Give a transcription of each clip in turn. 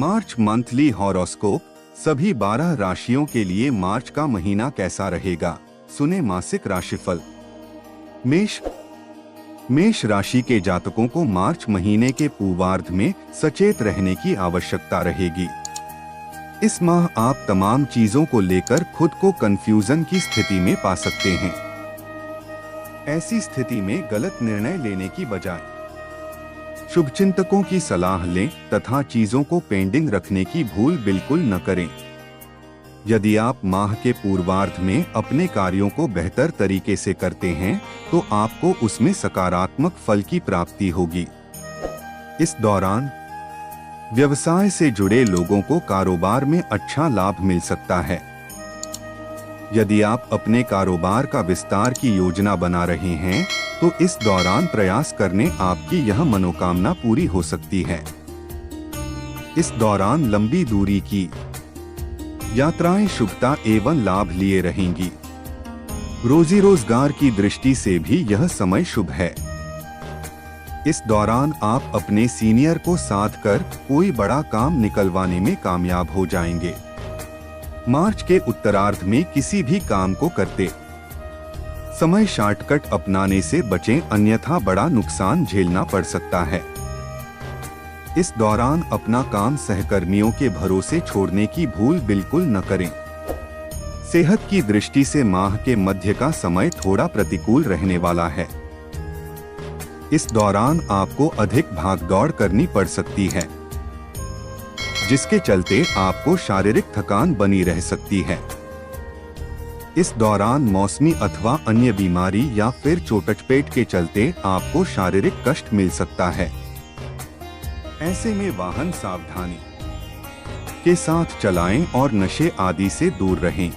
मार्च monthly horoscope. सभी 12 राशियों के लिए मार्च का महीना कैसा रहेगा, सुने मासिक राशिफल। मेष राशि के जातकों को मार्च महीने के पूर्वार्ध में सचेत रहने की आवश्यकता रहेगी। इस माह आप तमाम चीजों को लेकर खुद को कंफ्यूजन की स्थिति में पा सकते हैं। ऐसी स्थिति में गलत निर्णय लेने की बजाय शुभचिंतकों की सलाह लें तथा चीजों को पेंडिंग रखने की भूल बिल्कुल न करें। यदि आप माह के पूर्वार्ध में अपने कार्यों को बेहतर तरीके से करते हैं तो आपको उसमें सकारात्मक फल की प्राप्ति होगी। इस दौरान व्यवसाय से जुड़े लोगों को कारोबार में अच्छा लाभ मिल सकता है। यदि आप अपने कारोबार का विस्तार की योजना बना रहे हैं तो इस दौरान प्रयास करने आपकी यह मनोकामना पूरी हो सकती है। इस दौरान लंबी दूरी की यात्राएं शुभता एवं लाभ लिए रहेंगी। रोजी रोजगार की दृष्टि से भी यह समय शुभ है। इस दौरान आप अपने सीनियर को साथ कर कोई बड़ा काम निकलवाने में कामयाब हो जाएंगे। मार्च के उत्तरार्ध में किसी भी काम को करते समय शॉर्टकट अपनाने से बचें, अन्यथा बड़ा नुकसान झेलना पड़ सकता है। इस दौरान अपना काम सहकर्मियों के भरोसे छोड़ने की भूल बिल्कुल न करें। सेहत की दृष्टि से माह के मध्य का समय थोड़ा प्रतिकूल रहने वाला है। इस दौरान आपको अधिक भागदौड़ करनी पड़ सकती है, जिसके चलते आपको शारीरिक थकान बनी रह सकती है। इस दौरान मौसमी अथवा अन्य बीमारी या फिर चोटचपेट के चलते आपको शारीरिक कष्ट मिल सकता है। ऐसे में वाहन सावधानी के साथ चलाएं और नशे आदि से दूर रहें।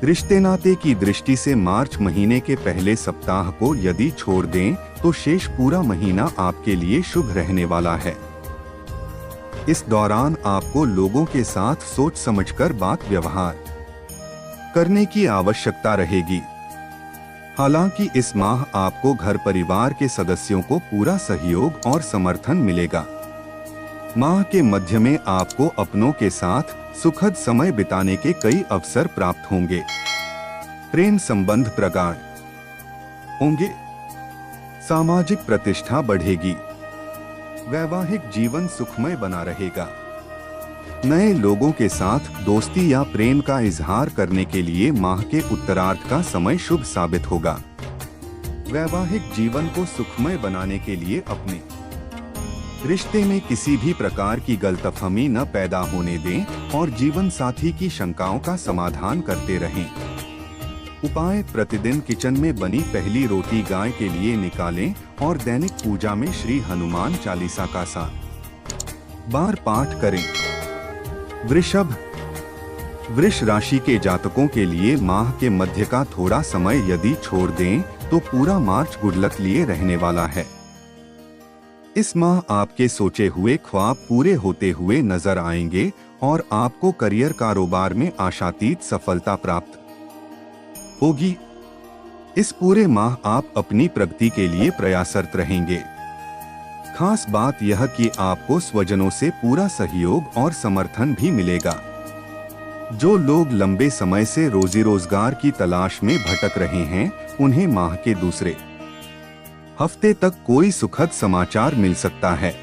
रिश्ते नाते की दृष्टि से मार्च महीने के पहले सप्ताह को यदि छोड़ दें तो शेष पूरा महीना आपके लिए शुभ रहने वाला है। इस दौरान आपको लोगों के साथ सोच समझकर बात व्यवहार करने की आवश्यकता रहेगी। हालांकि इस माह आपको घर परिवार के सदस्यों को पूरा सहयोग और समर्थन मिलेगा। माह के मध्य में आपको अपनों के साथ सुखद समय बिताने के कई अवसर प्राप्त होंगे। प्रेम संबंध प्रगाढ़ होंगे। सामाजिक प्रतिष्ठा बढ़ेगी। वैवाहिक जीवन सुखमय बना रहेगा। नए लोगों के साथ दोस्ती या प्रेम का इजहार करने के लिए माह के उत्तरार्ध का समय शुभ साबित होगा। वैवाहिक जीवन को सुखमय बनाने के लिए अपने रिश्ते में किसी भी प्रकार की गलतफहमी न पैदा होने दें और जीवन साथी की शंकाओं का समाधान करते रहें। उपाय: प्रतिदिन किचन में बनी पहली रोटी गाय के लिए निकालें और दैनिक पूजा में श्री हनुमान चालीसा का 7 बार पाठ करें। वृष राशि के जातकों के लिए माह के मध्य का थोड़ा समय यदि छोड़ दें तो पूरा मार्च गुड लक लिए रहने वाला है। इस माह आपके सोचे हुए ख्वाब पूरे होते हुए नजर आएंगे और आपको करियर कारोबार में आशातीत सफलता प्राप्त होगी। इस पूरे माह आप अपनी प्रगति के लिए प्रयासरत रहेंगे। खास बात यह कि आपको स्वजनों से पूरा सहयोग और समर्थन भी मिलेगा। जो लोग लंबे समय से रोजी रोजगार की तलाश में भटक रहे हैं, उन्हें माह के दूसरे हफ्ते तक कोई सुखद समाचार मिल सकता है।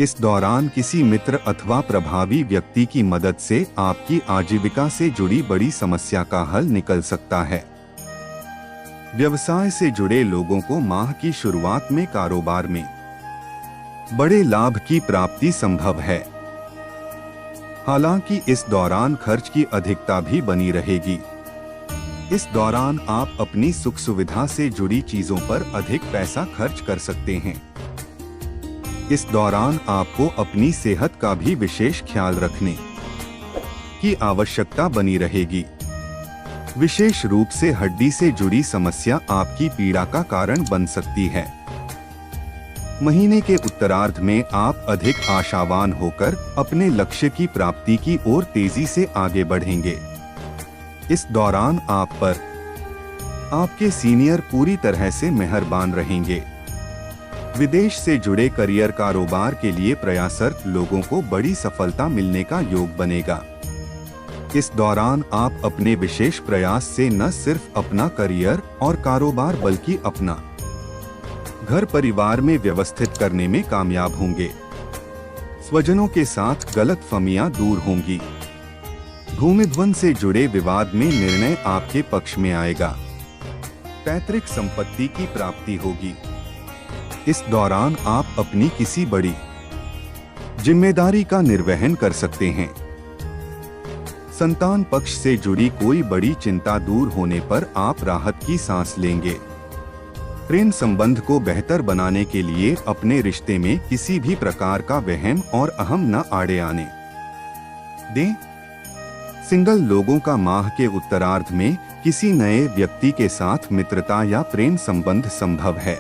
इस दौरान किसी मित्र अथवा प्रभावी व्यक्ति की मदद से आपकी आजीविका से जुड़ी बड़ी समस्या का हल निकल सकता है। व्यवसाय से जुड़े लोगों को माह की शुरुआत में कारोबार में बड़े लाभ की प्राप्ति संभव है। हालांकि इस दौरान खर्च की अधिकता भी बनी रहेगी। इस दौरान आप अपनी सुख सुविधा से जुड़ी चीजों पर अधिक पैसा खर्च कर सकते हैं। इस दौरान आपको अपनी सेहत का भी विशेष ख्याल रखने की आवश्यकता बनी रहेगी। विशेष रूप से हड्डी से जुड़ी समस्या आपकी पीड़ा का कारण बन सकती है। महीने के उत्तरार्ध में आप अधिक आशावान होकर अपने लक्ष्य की प्राप्ति की ओर तेजी से आगे बढ़ेंगे। इस दौरान आप पर आपके सीनियर पूरी तरह से मेहरबान रहेंगे। विदेश से जुड़े करियर कारोबार के लिए प्रयासरत लोगों को बड़ी सफलता मिलने का योग बनेगा। इस दौरान आप अपने विशेष प्रयास से न सिर्फ अपना करियर और कारोबार बल्कि अपना घर परिवार में व्यवस्थित करने में कामयाब होंगे। स्वजनों के साथ गलतफहमियां दूर होंगी। भूमि धन से जुड़े विवाद में निर्णय आपके पक्ष में आएगा। पैतृक संपत्ति की प्राप्ति होगी। इस दौरान आप अपनी किसी बड़ी जिम्मेदारी का निर्वहन कर सकते हैं। संतान पक्ष से जुड़ी कोई बड़ी चिंता दूर होने पर आप राहत की सांस लेंगे। प्रेम संबंध को बेहतर बनाने के लिए अपने रिश्ते में किसी भी प्रकार का वहम और अहम न आड़े आने दें। सिंगल लोगों का माह के उत्तरार्ध में किसी नए व्यक्ति के साथ मित्रता या प्रेम संबंध संभव है।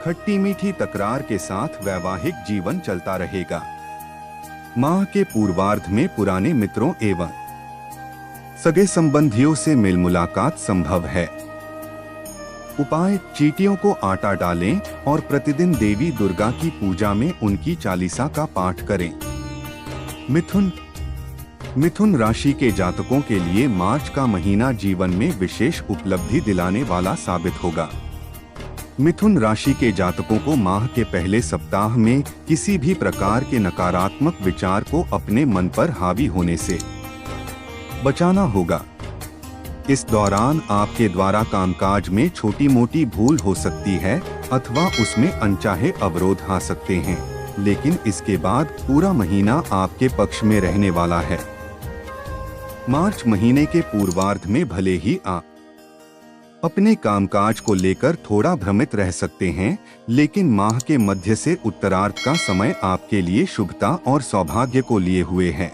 खट्टी मीठी तकरार के साथ वैवाहिक जीवन चलता रहेगा। माह के पूर्वार्ध में पुराने मित्रों एवं सगे संबंधियों से मिल मुलाकात संभव है। उपाय: चींटियों को आटा डालें और प्रतिदिन देवी दुर्गा की पूजा में उनकी चालीसा का पाठ करें। मिथुन राशि के जातकों के लिए मार्च का महीना जीवन में विशेष उपलब्धि दिलाने वाला साबित होगा। मिथुन राशि के जातकों को माह के पहले सप्ताह में किसी भी प्रकार के नकारात्मक विचार को अपने मन पर हावी होने से बचाना होगा। इस दौरान आपके द्वारा कामकाज में छोटी मोटी भूल हो सकती है अथवा उसमें अनचाहे अवरोध आ सकते हैं, लेकिन इसके बाद पूरा महीना आपके पक्ष में रहने वाला है। मार्च महीने के पूर्वार्ध में भले ही आप अपने कामकाज को लेकर थोड़ा भ्रमित रह सकते हैं, लेकिन माह के मध्य से उत्तरार्ध का समय आपके लिए शुभता और सौभाग्य को लिए हुए है।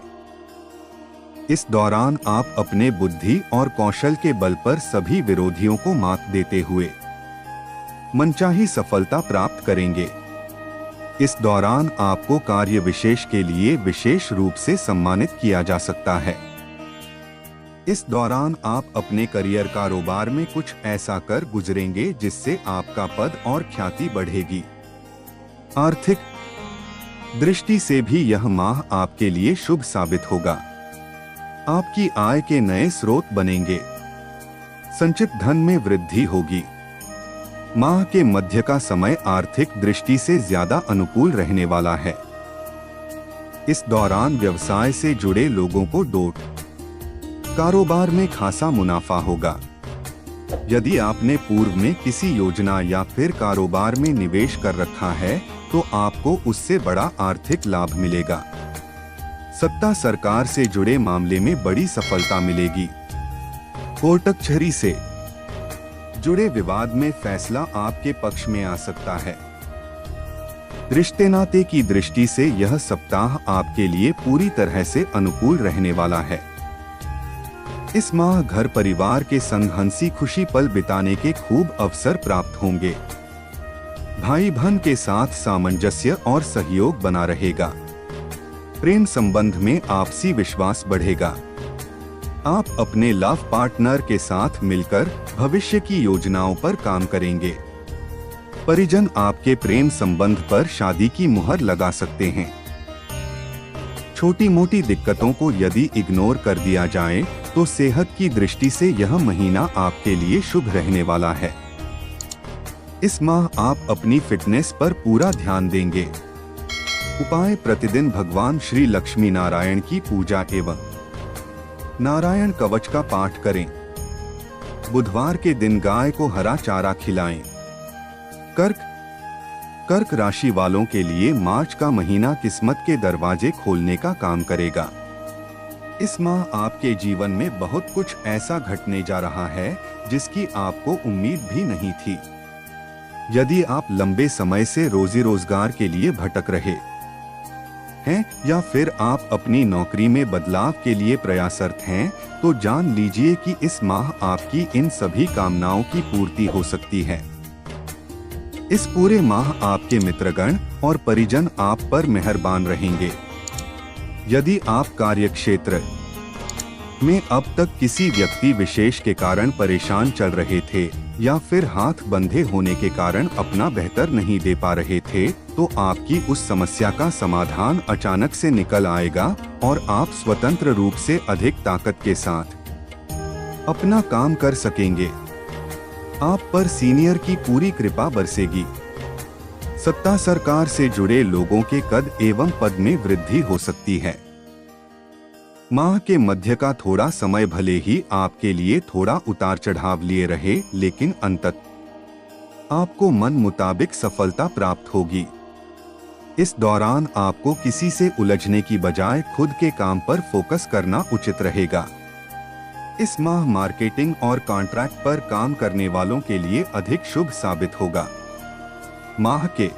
इस दौरान आप अपने बुद्धि और कौशल के बल पर सभी विरोधियों को मात देते हुए मनचाही सफलता प्राप्त करेंगे। इस दौरान आपको कार्य विशेष के लिए विशेष रूप से सम्मानित किया जा सकता है। इस दौरान आप अपने करियर कारोबार में कुछ ऐसा कर गुजरेंगे जिससे आपका पद और ख्याति बढ़ेगी। आर्थिक दृष्टि से भी यह माह आपके लिए शुभ साबित होगा। आपकी आय के नए स्रोत बनेंगे। संचित धन में वृद्धि होगी। माह के मध्य का समय आर्थिक दृष्टि से ज्यादा अनुकूल रहने वाला है। इस दौरान व्यवसाय से जुड़े लोगों को कारोबार में खासा मुनाफा होगा। यदि आपने पूर्व में किसी योजना या फिर कारोबार में निवेश कर रखा है तो आपको उससे बड़ा आर्थिक लाभ मिलेगा। सत्ता सरकार से जुड़े मामले में बड़ी सफलता मिलेगी। कोर्ट कचहरी से जुड़े विवाद में फैसला आपके पक्ष में आ सकता है। रिश्ते नाते की दृष्टि से यह सप्ताह आपके लिए पूरी तरह से अनुकूल रहने वाला है। इस माह घर परिवार के संग हंसी खुशी पल बिताने के खूब अवसर प्राप्त होंगे। भाई बहन के साथ सामंजस्य और सहयोग बना रहेगा। प्रेम संबंध में आपसी विश्वास बढ़ेगा। आप अपने लव पार्टनर के साथ मिलकर भविष्य की योजनाओं पर काम करेंगे। परिजन आपके प्रेम संबंध पर शादी की मुहर लगा सकते हैं। छोटी मोटी दिक्कतों को यदि इग्नोर कर दिया जाए तो सेहत की दृष्टि से यह महीना आपके लिए शुभ रहने वाला है। इस माह आप अपनी फिटनेस पर पूरा ध्यान देंगे। उपाय: प्रतिदिन भगवान श्री लक्ष्मी नारायण की पूजा एवं नारायण कवच का पाठ करें। बुधवार के दिन गाय को हरा चारा खिलाएं। कर्क राशि वालों के लिए मार्च का महीना किस्मत के दरवाजे खोलने का काम करेगा। इस माह आपके जीवन में बहुत कुछ ऐसा घटने जा रहा है जिसकी आपको उम्मीद भी नहीं थी। यदि आप लंबे समय से रोजी रोजगार के लिए भटक रहे हैं या फिर आप अपनी नौकरी में बदलाव के लिए प्रयासरत हैं, तो जान लीजिए कि इस माह आपकी इन सभी कामनाओं की पूर्ति हो सकती है। इस पूरे माह आपके मित्रगण और परिजन आप पर मेहरबान रहेंगे। यदि आप कार्यक्षेत्र में अब तक किसी व्यक्ति विशेष के कारण परेशान चल रहे थे या फिर हाथ बंधे होने के कारण अपना बेहतर नहीं दे पा रहे थे, तो आपकी उस समस्या का समाधान अचानक से निकल आएगा और आप स्वतंत्र रूप से अधिक ताकत के साथ अपना काम कर सकेंगे। आप पर सीनियर की पूरी कृपा बरसेगी। सत्ता सरकार से जुड़े लोगों के कद एवं पद में वृद्धि हो सकती है। माह के मध्य का थोड़ा समय भले ही आपके लिए थोड़ा उतार चढ़ाव लिए रहे, लेकिन अंततः आपको मन मुताबिक सफलता प्राप्त होगी। इस दौरान आपको किसी से उलझने की बजाय खुद के काम पर फोकस करना उचित रहेगा। इस माह मार्केटिंग और कॉन्ट्रैक्ट पर काम करने वालों के लिए अधिक शुभ साबित होगा। माह के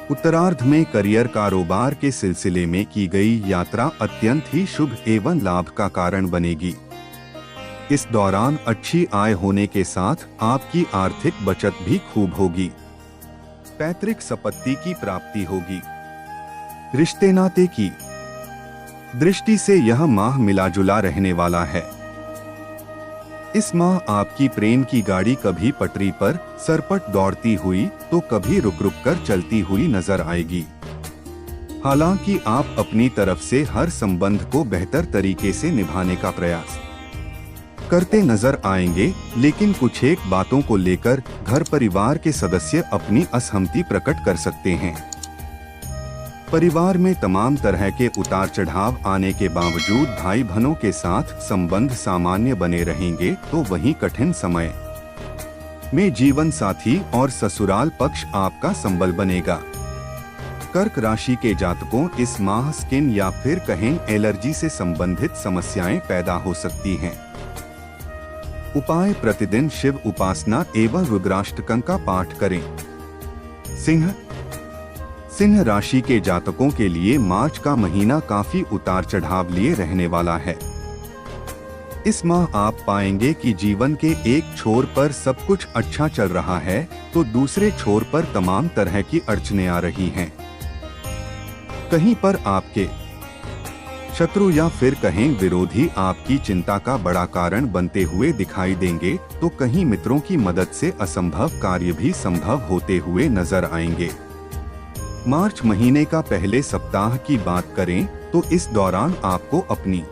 उत्तरार्ध में करियर कारोबार के सिलसिले में की गई यात्रा अत्यंत ही शुभ एवं लाभ का कारण बनेगी। इस दौरान अच्छी आय होने के साथ आपकी आर्थिक बचत भी खूब होगी। पैतृक संपत्ति की प्राप्ति होगी। रिश्ते नाते की दृष्टि से यह माह मिलाजुला रहने वाला है। इस माह आपकी प्रेम की गाड़ी कभी पटरी पर सरपट दौड़ती हुई तो कभी रुक रुक कर चलती हुई नजर आएगी। हालांकि आप अपनी तरफ से हर संबंध को बेहतर तरीके से निभाने का प्रयास करते नजर आएंगे, लेकिन कुछ एक बातों को लेकर घर परिवार के सदस्य अपनी असहमति प्रकट कर सकते हैं। परिवार में तमाम तरह के उतार चढ़ाव आने के बावजूद भाई बहनों के साथ संबंध सामान्य बने रहेंगे, तो वहीं कठिन समय में जीवन साथी और ससुराल पक्ष आपका संबल बनेगा। कर्क राशि के जातकों इस माह स्किन या फिर कहें एलर्जी से संबंधित समस्याएं पैदा हो सकती हैं। उपाय प्रतिदिन शिव उपासना एवं रुद्राष्टकं का पाठ करें। सिंह राशि के जातकों के लिए मार्च का महीना काफी उतार चढ़ाव लिए रहने वाला है। इस माह आप पाएंगे कि जीवन के एक छोर पर सब कुछ अच्छा चल रहा है, तो दूसरे छोर पर तमाम तरह की अड़चनें आ रही हैं। कहीं पर आपके शत्रु या फिर कहें विरोधी आपकी चिंता का बड़ा कारण बनते हुए दिखाई देंगे, तो कहीं मित्रों की मदद से असंभव कार्य भी संभव होते हुए नजर आएंगे। मार्च महीने का पहले सप्ताह की बात करें तो इस दौरान आपको अपनी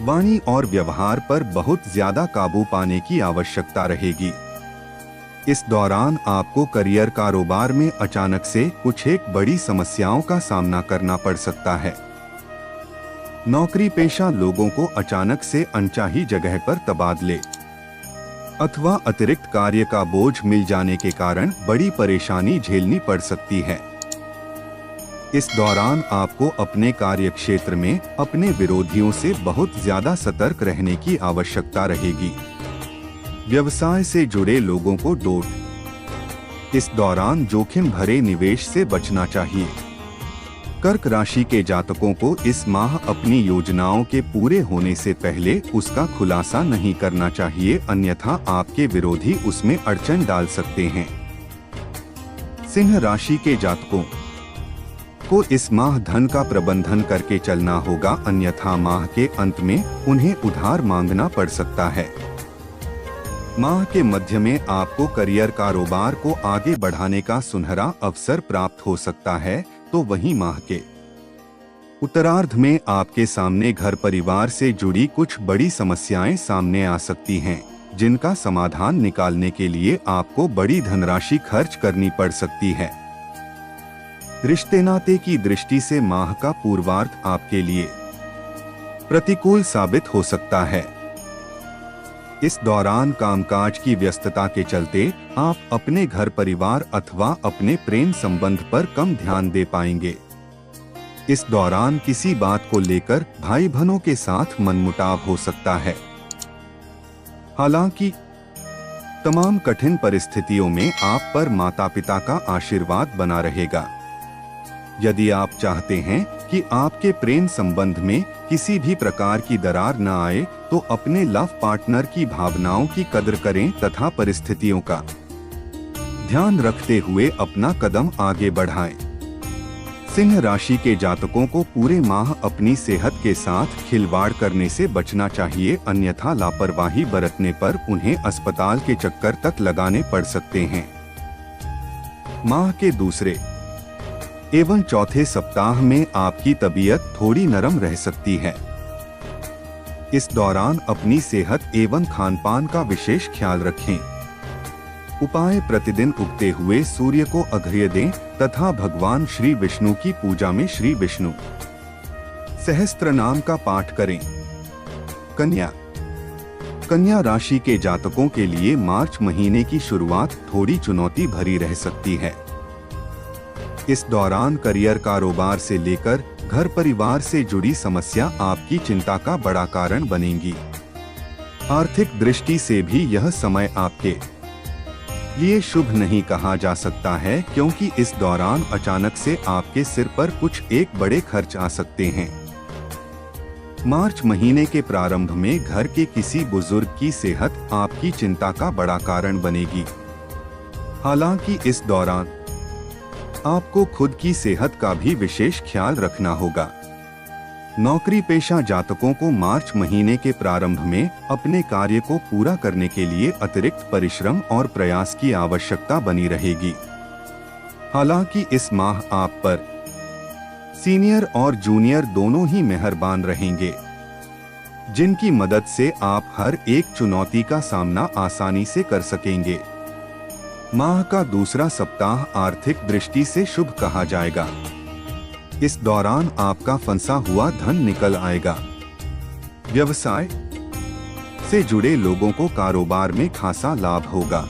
वाणी और व्यवहार पर बहुत ज्यादा काबू पाने की आवश्यकता रहेगी। इस दौरान आपको करियर कारोबार में अचानक से कुछ एक बड़ी समस्याओं का सामना करना पड़ सकता है। नौकरी पेशा लोगों को अचानक से अनचाही जगह पर तबादले अथवा अतिरिक्त कार्य का बोझ मिल जाने के कारण बड़ी परेशानी झेलनी पड़ सकती है। इस दौरान आपको अपने कार्य क्षेत्र में अपने विरोधियों से बहुत ज्यादा सतर्क रहने की आवश्यकता रहेगी। व्यवसाय से जुड़े लोगों को इस दौरान जोखिम भरे निवेश से बचना चाहिए। कर्क राशि के जातकों को इस माह अपनी योजनाओं के पूरे होने से पहले उसका खुलासा नहीं करना चाहिए, अन्यथा आपके विरोधी उसमें अड़चन डाल सकते हैं। सिंह राशि के जातकों को इस माह धन का प्रबंधन करके चलना होगा, अन्यथा माह के अंत में उन्हें उधार मांगना पड़ सकता है। माह के मध्य में आपको करियर कारोबार को आगे बढ़ाने का सुनहरा अवसर प्राप्त हो सकता है, तो वहीं माह के उत्तरार्ध में आपके सामने घर परिवार से जुड़ी कुछ बड़ी समस्याएं सामने आ सकती हैं, जिनका समाधान निकालने के लिए आपको बड़ी धनराशि खर्च करनी पड़ सकती है। रिश्ते नाते की दृष्टि से माह का पूर्वार्ध आपके लिए प्रतिकूल साबित हो सकता है। इस दौरान कामकाज की व्यस्तता के चलते आप अपने घर परिवार अथवा अपने प्रेम संबंध पर कम ध्यान दे पाएंगे। इस दौरान किसी बात को लेकर भाई बहनों के साथ मनमुटाव हो सकता है। हालांकि तमाम कठिन परिस्थितियों में आप पर माता पिता का आशीर्वाद बना रहेगा। यदि आप चाहते हैं कि आपके प्रेम संबंध में किसी भी प्रकार की दरार न आए, तो अपने लव पार्टनर की भावनाओं की कद्र करें तथा परिस्थितियों का ध्यान रखते हुए अपना कदम आगे बढ़ाएं। सिंह राशि के जातकों को पूरे माह अपनी सेहत के साथ खिलवाड़ करने से बचना चाहिए, अन्यथा लापरवाही बरतने पर उन्हें अस्पताल के चक्कर तक लगाने पड़ सकते हैं। माह के दूसरे एवं चौथे सप्ताह में आपकी तबीयत थोड़ी नरम रह सकती है। इस दौरान अपनी सेहत एवं खानपान का विशेष ख्याल रखें। उपाय: प्रतिदिन उगते हुए सूर्य को अर्घ्य दें तथा भगवान श्री विष्णु की पूजा में श्री विष्णु सहस्त्र नाम का पाठ करें। कन्या राशि के जातकों के लिए मार्च महीने की शुरुआत थोड़ी चुनौती भरी रह सकती है। इस दौरान करियर, कारोबार से लेकर घर परिवार से जुड़ी समस्या आपकी चिंता का बड़ा कारण बनेंगी। आर्थिक दृष्टि से भी यह समय आपके लिए शुभ नहीं कहा जा सकता है, क्योंकि इस दौरान अचानक से आपके सिर पर कुछ एक बड़े खर्च आ सकते हैं। मार्च महीने के प्रारंभ में घर के किसी बुजुर्ग की सेहत आपकी चिंता का बड़ा कारण बनेगी। हालांकि इस दौरान आपको खुद की सेहत का भी विशेष ख्याल रखना होगा। नौकरी पेशा जातकों को मार्च महीने के प्रारंभ में अपने कार्य को पूरा करने के लिए अतिरिक्त परिश्रम और प्रयास की आवश्यकता बनी रहेगी। हालांकि इस माह आप पर सीनियर और जूनियर दोनों ही मेहरबान रहेंगे, जिनकी मदद से आप हर एक चुनौती का सामना आसानी से कर सकेंगे। माह का दूसरा सप्ताह आर्थिक दृष्टि से शुभ कहा जाएगा। इस दौरान आपका फंसा हुआ धन निकल आएगा। व्यवसाय से जुड़े लोगों को कारोबार में खासा लाभ होगा।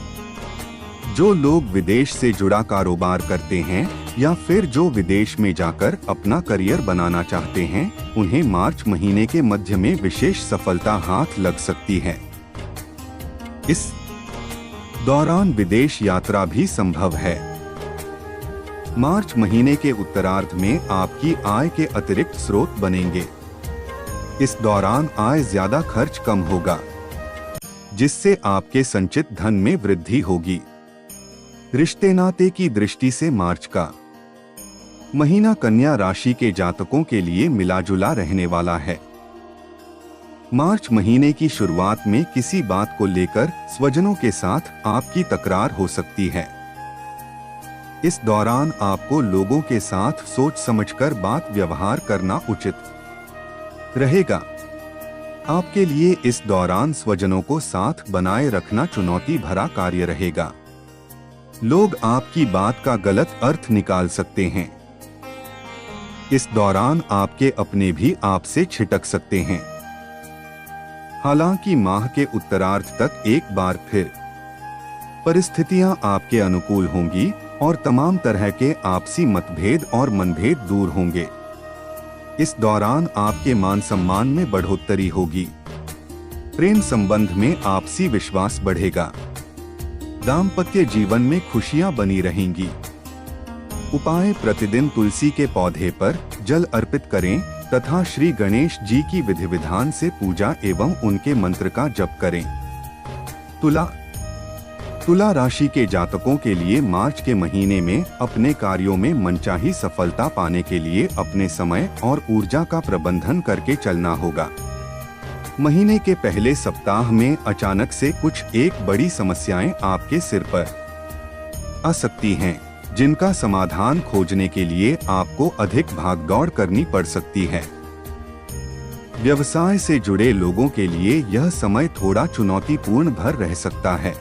जो लोग विदेश से जुड़ा कारोबार करते हैं या फिर जो विदेश में जाकर अपना करियर बनाना चाहते हैं, उन्हें मार्च महीने के मध्य में विशेष सफलता हाथ लग सकती है। इस दौरान विदेश यात्रा भी संभव है। मार्च महीने के उत्तरार्ध में आपकी आय के अतिरिक्त स्रोत बनेंगे। इस दौरान आय ज्यादा खर्च कम होगा, जिससे आपके संचित धन में वृद्धि होगी। रिश्ते नाते की दृष्टि से मार्च का महीना कन्या राशि के जातकों के लिए मिला-जुला रहने वाला है। मार्च महीने की शुरुआत में किसी बात को लेकर स्वजनों के साथ आपकी तकरार हो सकती है। इस दौरान आपको लोगों के साथ सोच समझकर बात व्यवहार करना उचित रहेगा। आपके लिए इस दौरान स्वजनों को साथ बनाए रखना चुनौती भरा कार्य रहेगा। लोग आपकी बात का गलत अर्थ निकाल सकते हैं। इस दौरान आपके अपने भी आपसे छिटक सकते हैं। हालांकि माह के उत्तरार्ध तक एक बार फिर परिस्थितियां आपके अनुकूल होंगी और तमाम तरह के आपसी मतभेद और मनभेद दूर होंगे। इस दौरान आपके मान सम्मान में बढ़ोतरी होगी। प्रेम संबंध में आपसी विश्वास बढ़ेगा। दाम्पत्य जीवन में खुशियां बनी रहेंगी। उपाय: प्रतिदिन तुलसी के पौधे पर जल अर्पित करें तथा श्री गणेश जी की विधि विधान से पूजा एवं उनके मंत्र का जप करें। तुला राशि के जातकों के लिए मार्च के महीने में अपने कार्यों में मनचाही सफलता पाने के लिए अपने समय और ऊर्जा का प्रबंधन करके चलना होगा। महीने के पहले सप्ताह में अचानक से कुछ एक बड़ी समस्याएं आपके सिर पर आ सकती हैं, जिनका समाधान खोजने के लिए आपको अधिक भागदौड़ करनी पड़ सकती है। व्यवसाय से जुड़े लोगों के लिए यह समय थोड़ा चुनौतीपूर्ण भर रह सकता है।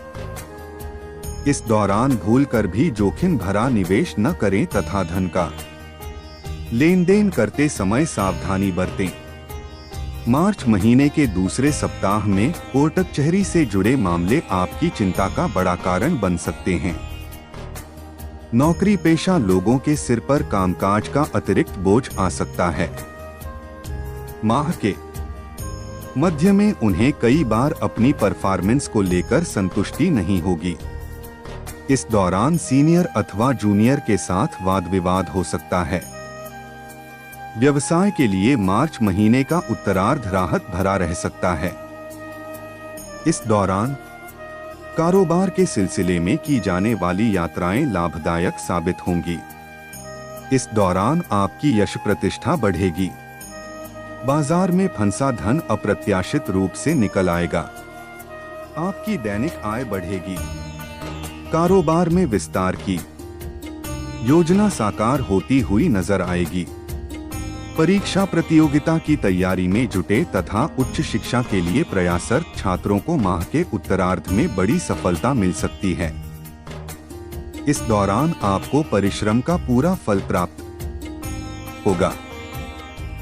इस दौरान भूलकर भी जोखिम भरा निवेश न करें तथा धन का लेन देन करते समय सावधानी बरतें। मार्च महीने के दूसरे सप्ताह में कोर्ट कचहरी से जुड़े मामले आपकी चिंता का बड़ा कारण बन सकते हैं। नौकरी पेशा लोगों के सिर पर कामकाज का अतिरिक्त बोझ आ सकता है। माह के मध्य में उन्हें कई बार अपनी परफॉर्मेंस को लेकर संतुष्टि नहीं होगी। इस दौरान सीनियर अथवा जूनियर के साथ वाद विवाद हो सकता है। व्यवसाय के लिए मार्च महीने का उत्तरार्ध राहत भरा रह सकता है। इस दौरान कारोबार के सिलसिले में की जाने वाली यात्राएं लाभदायक साबित होंगी। इस दौरान आपकी यश प्रतिष्ठा बढ़ेगी। बाजार में फंसा धन अप्रत्याशित रूप से निकल आएगा। आपकी दैनिक आय बढ़ेगी। कारोबार में विस्तार की योजना साकार होती हुई नजर आएगी। परीक्षा प्रतियोगिता की तैयारी में जुटे तथा उच्च शिक्षा के लिए प्रयासरत छात्रों को माह के उत्तरार्ध में बड़ी सफलता मिल सकती है। इस दौरान आपको परिश्रम का पूरा फल प्राप्त होगा।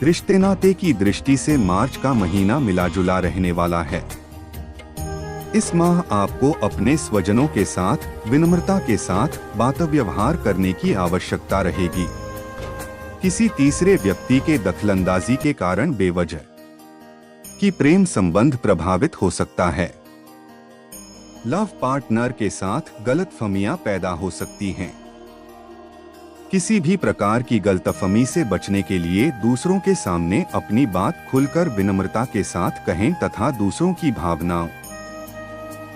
रिश्ते नाते की दृष्टि से मार्च का महीना मिला जुला रहने वाला है। इस माह आपको अपने स्वजनों के साथ विनम्रता के साथ बात व्यवहार करने की आवश्यकता रहेगी। किसी तीसरे व्यक्ति के दखलंदाजी के कारण बेवजह की प्रेम संबंध प्रभावित हो सकता है। लव पार्टनर के साथ गलतफहमियां पैदा हो सकती हैं। किसी भी प्रकार की गलतफहमी से बचने के लिए दूसरों के सामने अपनी बात खुलकर विनम्रता के साथ कहें तथा दूसरों की भावनाओं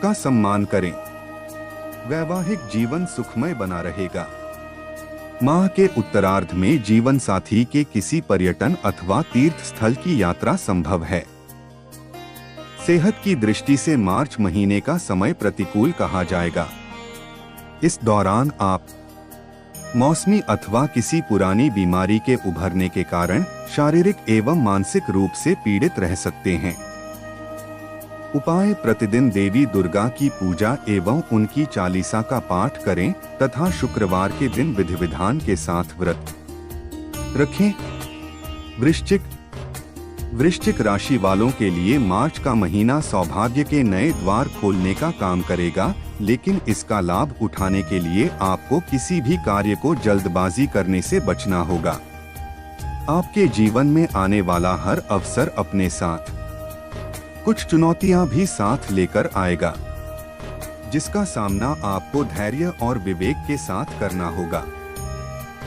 का सम्मान करें। वैवाहिक जीवन सुखमय बना रहेगा। माह के उत्तरार्ध में जीवन साथी के किसी पर्यटन अथवा तीर्थ स्थल की यात्रा संभव है। सेहत की दृष्टि से मार्च महीने का समय प्रतिकूल कहा जाएगा। इस दौरान आप मौसमी अथवा किसी पुरानी बीमारी के उभरने के कारण शारीरिक एवं मानसिक रूप से पीड़ित रह सकते हैं। उपाय: प्रतिदिन देवी दुर्गा की पूजा एवं उनकी चालीसा का पाठ करें तथा शुक्रवार के दिन विधि विधान के साथ व्रत रखें। वृश्चिक राशि वालों के लिए मार्च का महीना सौभाग्य के नए द्वार खोलने का काम करेगा, लेकिन इसका लाभ उठाने के लिए आपको किसी भी कार्य को जल्दबाजी करने से बचना होगा। आपके जीवन में आने वाला हर अवसर अपने साथ कुछ चुनौतियां भी साथ लेकर आएगा, जिसका सामना आपको धैर्य और विवेक के साथ करना होगा।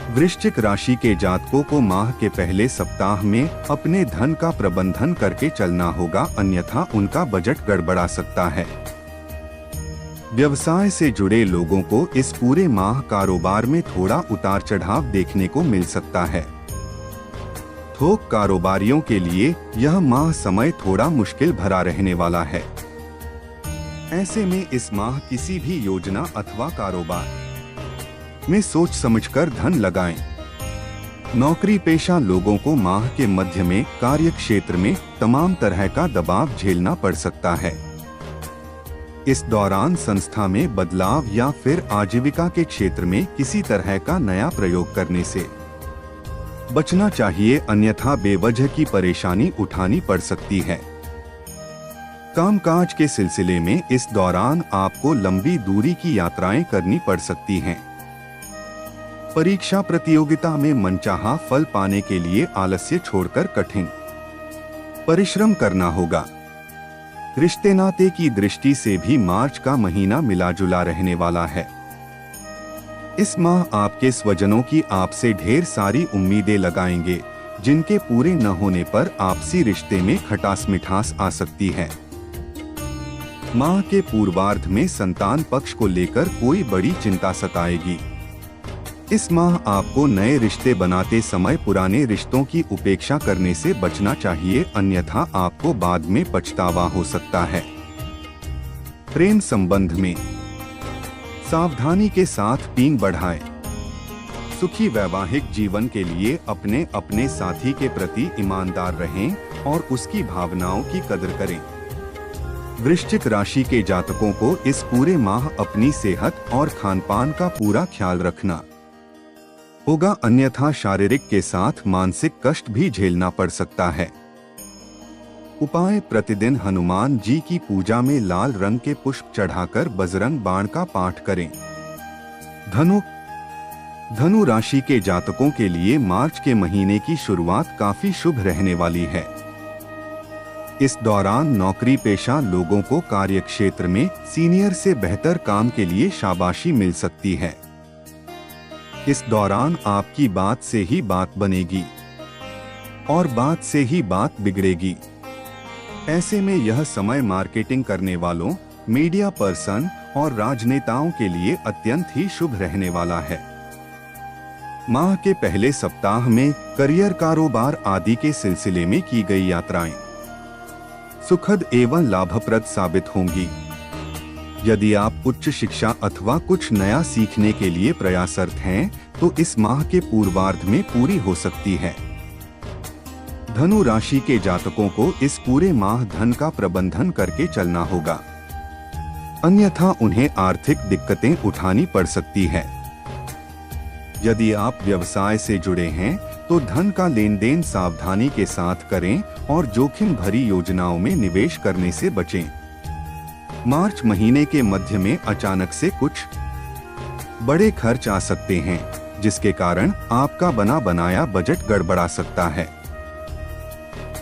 वृश्चिक राशि के जातकों को माह के पहले सप्ताह में अपने धन का प्रबंधन करके चलना होगा, अन्यथा उनका बजट गड़बड़ा सकता है। व्यवसाय से जुड़े लोगों को इस पूरे माह कारोबार में थोड़ा उतार चढ़ाव देखने को मिल सकता है। थोक कारोबारियों के लिए यह माह समय थोड़ा मुश्किल भरा रहने वाला है। ऐसे में इस माह किसी भी योजना अथवा कारोबार में सोच समझकर धन लगाएं। नौकरी पेशा लोगों को माह के मध्य में कार्य क्षेत्र में तमाम तरह का दबाव झेलना पड़ सकता है। इस दौरान संस्था में बदलाव या फिर आजीविका के क्षेत्र में किसी तरह का नया प्रयोग करने से बचना चाहिए, अन्यथा बेवजह की परेशानी उठानी पड़ सकती है। कामकाज के सिलसिले में इस दौरान आपको लंबी दूरी की यात्राएं करनी पड़ सकती हैं। परीक्षा प्रतियोगिता में मनचाहा फल पाने के लिए आलस्य छोड़कर कठिन परिश्रम करना होगा। रिश्ते नाते की दृष्टि से भी मार्च का महीना मिला जुला रहने वाला है। इस माह आपके स्वजनों की आपसे ढेर सारी उम्मीदें लगाएंगे, जिनके पूरे न होने पर आपसी रिश्ते में खटास मिठास आ सकती है। माह के पूर्वार्ध में संतान पक्ष को लेकर कोई बड़ी चिंता सताएगी। इस माह आपको नए रिश्ते बनाते समय पुराने रिश्तों की उपेक्षा करने से बचना चाहिए, अन्यथा आपको बाद में पछतावा हो सकता है। प्रेम संबंध में सावधानी के साथ पींग बढ़ाएं। सुखी वैवाहिक जीवन के लिए अपने अपने साथी के प्रति ईमानदार रहें और उसकी भावनाओं की कदर करें। वृश्चिक राशि के जातकों को इस पूरे माह अपनी सेहत और खानपान का पूरा ख्याल रखना होगा, अन्यथा शारीरिक के साथ मानसिक कष्ट भी झेलना पड़ सकता है। उपाय: प्रतिदिन हनुमान जी की पूजा में लाल रंग के पुष्प चढ़ाकर बजरंग बाण का पाठ करें। धनु राशि के जातकों के लिए मार्च के महीने की शुरुआत काफी शुभ रहने वाली है। इस दौरान नौकरी पेशा लोगों को कार्य क्षेत्र में सीनियर से बेहतर काम के लिए शाबाशी मिल सकती है। इस दौरान आपकी बात से ही बात बनेगी और बात से ही बात बिगड़ेगी। ऐसे में यह समय मार्केटिंग करने वालों, मीडिया पर्सन और राजनेताओं के लिए अत्यंत ही शुभ रहने वाला है। माह के पहले सप्ताह में करियर, कारोबार आदि के सिलसिले में की गई यात्राएं सुखद एवं लाभप्रद साबित होंगी। यदि आप उच्च शिक्षा अथवा कुछ नया सीखने के लिए प्रयासरत हैं, तो इस माह के पूर्वार्ध में पूरी हो सकती है। धनु राशि के जातकों को इस पूरे माह धन का प्रबंधन करके चलना होगा, अन्यथा उन्हें आर्थिक दिक्कतें उठानी पड़ सकती है। यदि आप व्यवसाय से जुड़े हैं, तो धन का लेन देन सावधानी के साथ करें और जोखिम भरी योजनाओं में निवेश करने से बचें। मार्च महीने के मध्य में अचानक से कुछ बड़े खर्च आ सकते हैं, जिसके कारण आपका बना बनाया बजट गड़बड़ा सकता है।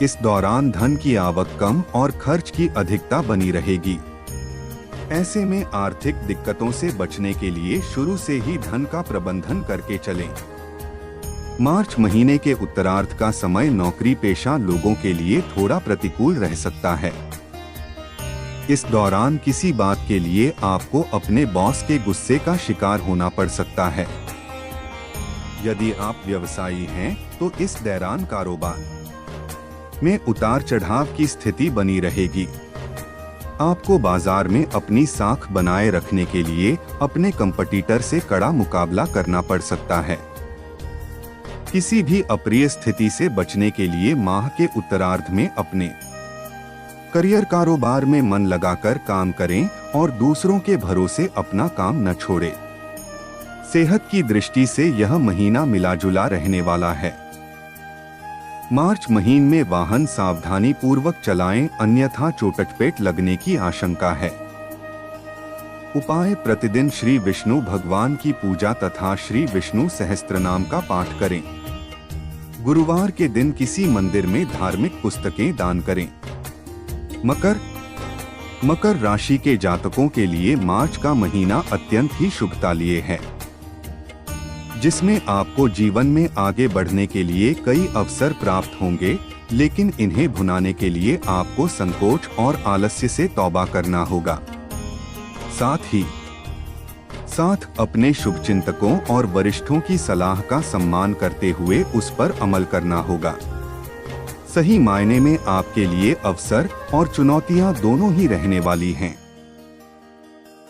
इस दौरान धन की आवक कम और खर्च की अधिकता बनी रहेगी। ऐसे में आर्थिक दिक्कतों से बचने के लिए शुरू से ही धन का प्रबंधन करके चलें। मार्च महीने के उत्तरार्ध का समय नौकरी पेशा लोगों के लिए थोड़ा प्रतिकूल रह सकता है। इस दौरान किसी बात के लिए आपको अपने बॉस के गुस्से का शिकार होना पड़ सकता है। यदि आप व्यवसायी हैं, तो इस दौरान कारोबार में उतार चढ़ाव की स्थिति बनी रहेगी। आपको बाजार में अपनी साख बनाए रखने के लिए अपने कंपटीटर से कड़ा मुकाबला करना पड़ सकता है। किसी भी अप्रिय स्थिति से बचने के लिए माह के उत्तरार्ध में अपने करियर, कारोबार में मन लगाकर काम करें और दूसरों के भरोसे अपना काम न छोड़ें। सेहत की दृष्टि से यह महीना मिला-जुला रहने वाला है। मार्च महीने में वाहन सावधानी पूर्वक चलाएं, अन्यथा चोटचपेट लगने की आशंका है। उपाय: प्रतिदिन श्री विष्णु भगवान की पूजा तथा श्री विष्णु सहस्त्रनाम का पाठ करें। गुरुवार के दिन किसी मंदिर में धार्मिक पुस्तकें दान करें। मकर राशि के जातकों के लिए मार्च का महीना अत्यंत ही शुभता लिए है, जिसमें आपको जीवन में आगे बढ़ने के लिए कई अवसर प्राप्त होंगे, लेकिन इन्हें भुनाने के लिए आपको संकोच और आलस्य से तौबा करना होगा। साथ अपने शुभचिंतकों और वरिष्ठों की सलाह का सम्मान करते हुए उस पर अमल करना होगा। सही मायने में आपके लिए अवसर और चुनौतियां दोनों ही रहने वाली हैं।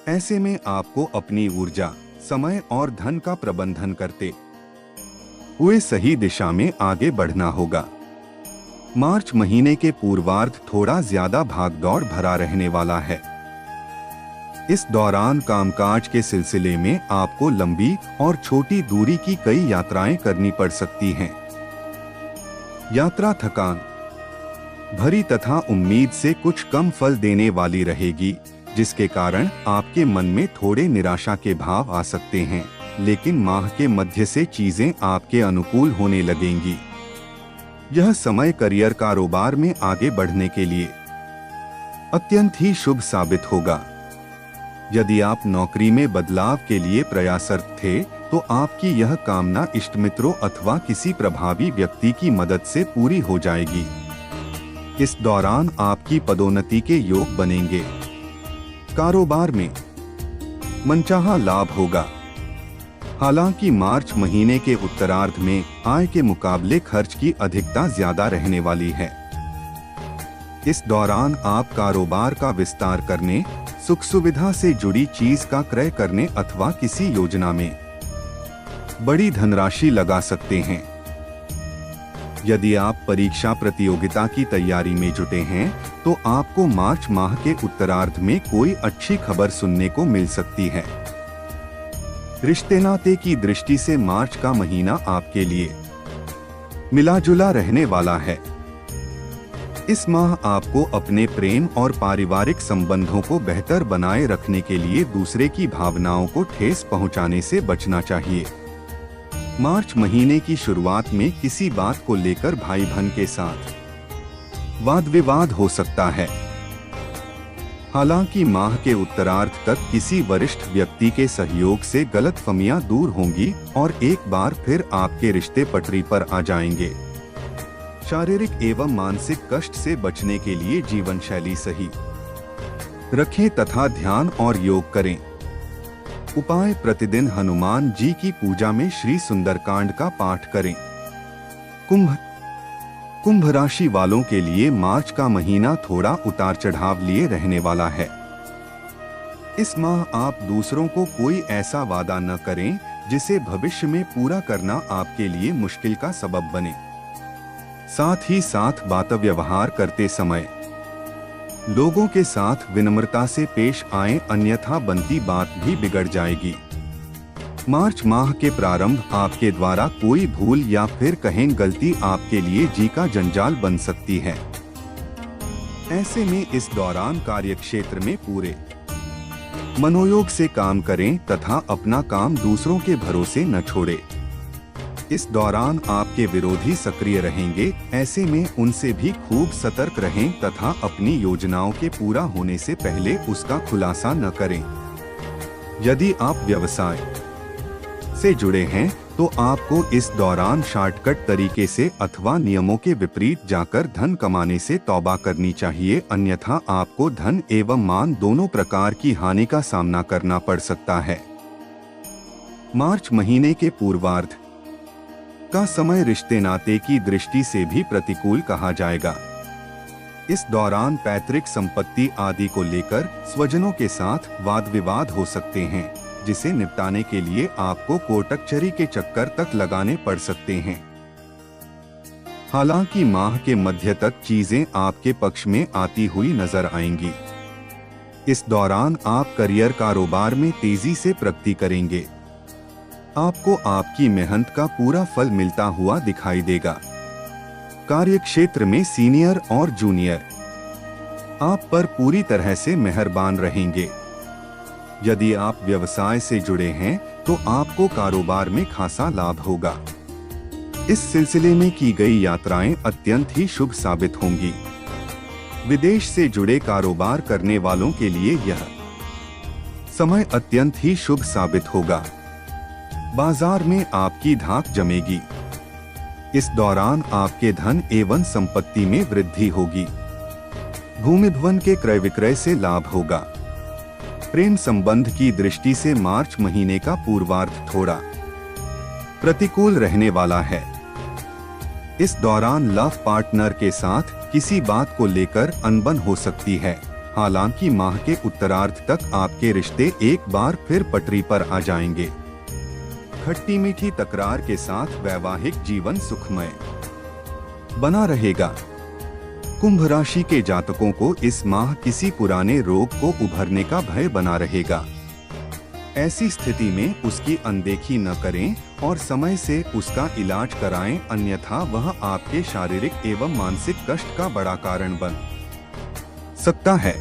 ऐसे में आपको अपनी ऊर्जा, समय और धन का प्रबंधन करते हुए सही दिशा में आगे बढ़ना होगा। मार्च महीने के पूर्वार्ध थोड़ा ज्यादा भागदौड़ भरा रहने वाला है। इस दौरान कामकाज के सिलसिले में आपको लंबी और छोटी दूरी की कई यात्राएं करनी पड़ सकती हैं। यात्रा थकान भरी तथा उम्मीद से कुछ कम फल देने वाली रहेगी, जिसके कारण आपके मन में थोड़े निराशा के भाव आ सकते हैं, लेकिन माह के मध्य से चीजें आपके अनुकूल होने लगेंगी। यह समय करियर, कारोबार में आगे बढ़ने के लिए अत्यंत ही शुभ साबित होगा। यदि आप नौकरी में बदलाव के लिए प्रयासरत थे, तो आपकी यह कामना इष्ट मित्रों अथवा किसी प्रभावी व्यक्ति की मदद से पूरी हो जाएगी। इस दौरान आपकी पदोन्नति के योग बनेंगे। कारोबार में मनचाहा लाभ होगा। हालांकि मार्च महीने के उत्तरार्ध में आय के मुकाबले खर्च की अधिकता ज्यादा रहने वाली है। इस दौरान आप कारोबार का विस्तार करने, सुख सुविधा से जुड़ी चीज का क्रय करने अथवा किसी योजना में बड़ी धनराशि लगा सकते हैं। यदि आप परीक्षा प्रतियोगिता की तैयारी में जुटे हैं, तो आपको मार्च माह के उत्तरार्ध में कोई अच्छी खबर सुनने को मिल सकती है। रिश्ते नाते की दृष्टि से मार्च का महीना आपके लिए मिला-जुला रहने वाला है। इस माह आपको अपने प्रेम और पारिवारिक संबंधों को बेहतर बनाए रखने के लिए दूसरे की भावनाओं को ठेस पहुंचाने से बचना चाहिए। मार्च महीने की शुरुआत में किसी बात को लेकर भाई बहन के साथ वाद विवाद हो सकता है। हालांकि माह के उत्तरार्ध तक किसी वरिष्ठ व्यक्ति के सहयोग से गलतफहमियां दूर होंगी और एक बार फिर आपके रिश्ते पटरी पर आ जाएंगे। शारीरिक एवं मानसिक कष्ट से बचने के लिए जीवन शैली सही रखें तथा ध्यान और योग करें। उपाय: प्रतिदिन हनुमान जी की पूजा में श्री सुंदरकांड का पाठ करें। कुंभ राशि वालों के लिए मार्च का महीना थोड़ा उतार चढ़ाव लिए रहने वाला है। इस माह आप दूसरों को कोई ऐसा वादा न करें जिसे भविष्य में पूरा करना आपके लिए मुश्किल का सबब बने। साथ ही साथ बात व्यवहार करते समय लोगों के साथ विनम्रता से पेश आएं, अन्यथा बनती बात भी बिगड़ जाएगी। मार्च माह के प्रारंभ आपके द्वारा कोई भूल या फिर कहें गलती आपके लिए जी का जंजाल बन सकती है। ऐसे में इस दौरान कार्यक्षेत्र में पूरे मनोयोग से काम करें तथा अपना काम दूसरों के भरोसे न छोड़ें। इस दौरान आपके विरोधी सक्रिय रहेंगे, ऐसे में उनसे भी खूब सतर्क रहें तथा अपनी योजनाओं के पूरा होने से पहले उसका खुलासा न करें। यदि आप व्यवसाय से जुड़े हैं तो आपको इस दौरान शॉर्टकट तरीके से अथवा नियमों के विपरीत जाकर धन कमाने से तौबा करनी चाहिए, अन्यथा आपको धन एवं मान दोनों प्रकार की हानि का सामना करना पड़ सकता है। मार्च महीने के पूर्वार्ध का समय रिश्ते नाते की दृष्टि से भी प्रतिकूल कहा जाएगा। इस दौरान पैतृक संपत्ति आदि को लेकर स्वजनों के साथ वाद विवाद हो सकते हैं, जिसे निपटाने के लिए आपको कोर्ट कचहरी के चक्कर तक लगाने पड़ सकते हैं। हालांकि माह के मध्य तक चीजें आपके पक्ष में आती हुई नजर आएंगी। इस दौरान आप करियर कारोबार में तेजी से प्रगति करेंगे। आपको आपकी मेहनत का पूरा फल मिलता हुआ दिखाई देगा। कार्यक्षेत्र में सीनियर और जूनियर आप पर पूरी तरह से मेहरबान रहेंगे। यदि आप व्यवसाय से जुड़े हैं तो आपको कारोबार में खासा लाभ होगा। इस सिलसिले में की गई यात्राएं अत्यंत ही शुभ साबित होंगी। विदेश से जुड़े कारोबार करने वालों के लिए यह समय अत्यंत ही शुभ साबित होगा। बाजार में आपकी धाक जमेगी। इस दौरान आपके धन एवं संपत्ति में वृद्धि होगी। भूमि भवन के क्रय विक्रय से लाभ होगा। प्रेम संबंध की दृष्टि से मार्च महीने का पूर्वार्ध थोड़ा प्रतिकूल रहने वाला है। इस दौरान लव पार्टनर के साथ किसी बात को लेकर अनबन हो सकती है। हालांकि माह के उत्तरार्ध तक आपके रिश्ते एक बार फिर पटरी पर आ जाएंगे। खट्टी मीठी तकरार के साथ वैवाहिक जीवन सुखमय बना रहेगा। कुंभ राशि के जातकों को इस माह किसी पुराने रोग को उभरने का भय बना रहेगा। ऐसी स्थिति में उसकी अनदेखी न करें और समय से उसका इलाज कराएं, अन्यथा वह आपके शारीरिक एवं मानसिक कष्ट का बड़ा कारण बन सकता है।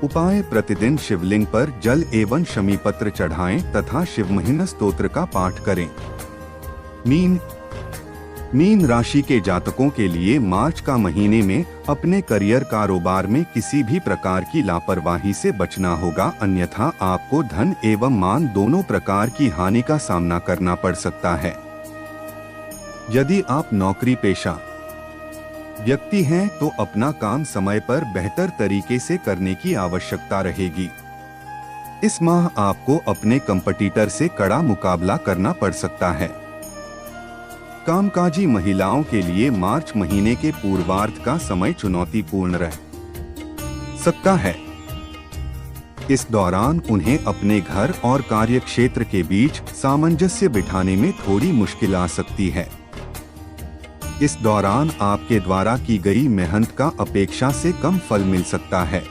उपाय: प्रतिदिन शिवलिंग पर जल एवं शमी पत्र चढ़ाएं तथा शिव महिमा स्तोत्र का पाठ करें। मीन राशि के जातकों के लिए मार्च का महीने में अपने करियर कारोबार में किसी भी प्रकार की लापरवाही से बचना होगा, अन्यथा आपको धन एवं मान दोनों प्रकार की हानि का सामना करना पड़ सकता है। यदि आप नौकरी पेशा व्यक्ति हैं तो अपना काम समय पर बेहतर तरीके से करने की आवश्यकता रहेगी। इस माह आपको अपने कंपटीटर से कड़ा मुकाबला करना पड़ सकता है। कामकाजी महिलाओं के लिए मार्च महीने के पूर्वार्ध का समय चुनौतीपूर्ण रह सकता है। इस दौरान उन्हें अपने घर और कार्यक्षेत्र के बीच सामंजस्य बिठाने में थोड़ी मुश्किल आ सकती है। इस दौरान आपके द्वारा की गई मेहनत का अपेक्षा से कम फल मिल सकता है।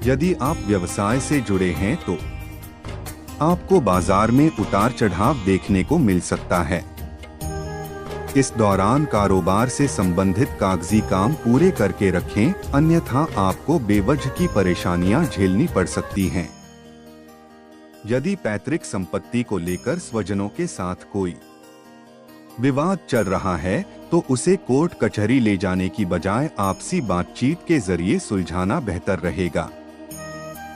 यदि आप व्यवसाय से जुड़े हैं तो आपको बाजार में उतार चढ़ाव देखने को मिल सकता है। इस दौरान कारोबार से संबंधित कागजी काम पूरे करके रखें, अन्यथा आपको बेवजह की परेशानियां झेलनी पड़ सकती हैं। यदि पैतृक संपत्ति को लेकर स्वजनों के साथ कोई विवाद चल रहा है तो उसे कोर्ट कचहरी ले जाने की बजाय आपसी बातचीत के जरिए सुलझाना बेहतर रहेगा।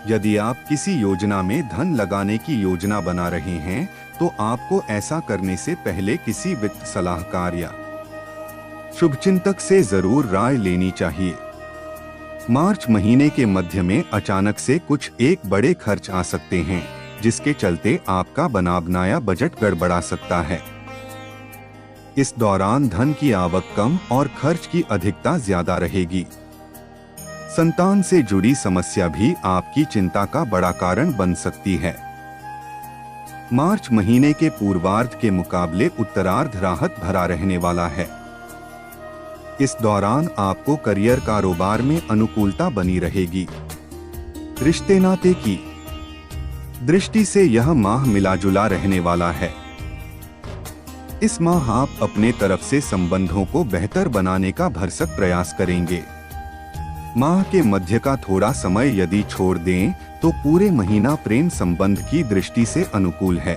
यदि आप किसी योजना में धन लगाने की योजना बना रहे हैं तो आपको ऐसा करने से पहले किसी वित्त सलाहकार या शुभचिंतक से जरूर राय लेनी चाहिए। मार्च महीने के मध्य में अचानक से कुछ एक बड़े खर्च आ सकते हैं, जिसके चलते आपका बना बनाया बजट गड़बड़ा सकता है। इस दौरान धन की आवक कम और खर्च की अधिकता ज्यादा रहेगी। संतान से जुड़ी समस्या भी आपकी चिंता का बड़ा कारण बन सकती है। मार्च महीने के पूर्वार्ध के मुकाबले उत्तरार्ध राहत भरा रहने वाला है। इस दौरान आपको करियर कारोबार में अनुकूलता बनी रहेगी। रिश्ते नाते की दृष्टि से यह माह मिलाजुला रहने वाला है। इस माह आप अपने तरफ से संबंधों को बेहतर बनाने का भरसक प्रयास करेंगे। माह के मध्य का थोड़ा समय यदि छोड़ दें तो पूरे महीना प्रेम संबंध की दृष्टि से अनुकूल है।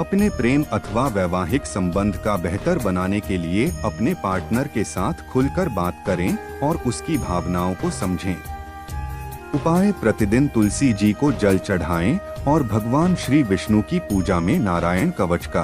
अपने प्रेम अथवा वैवाहिक संबंध का बेहतर बनाने के लिए अपने पार्टनर के साथ खुलकर बात करें और उसकी भावनाओं को समझें। उपाय: प्रतिदिन तुलसी जी को जल चढ़ाएं और भगवान श्री विष्णु की पूजा में नारायण कवच का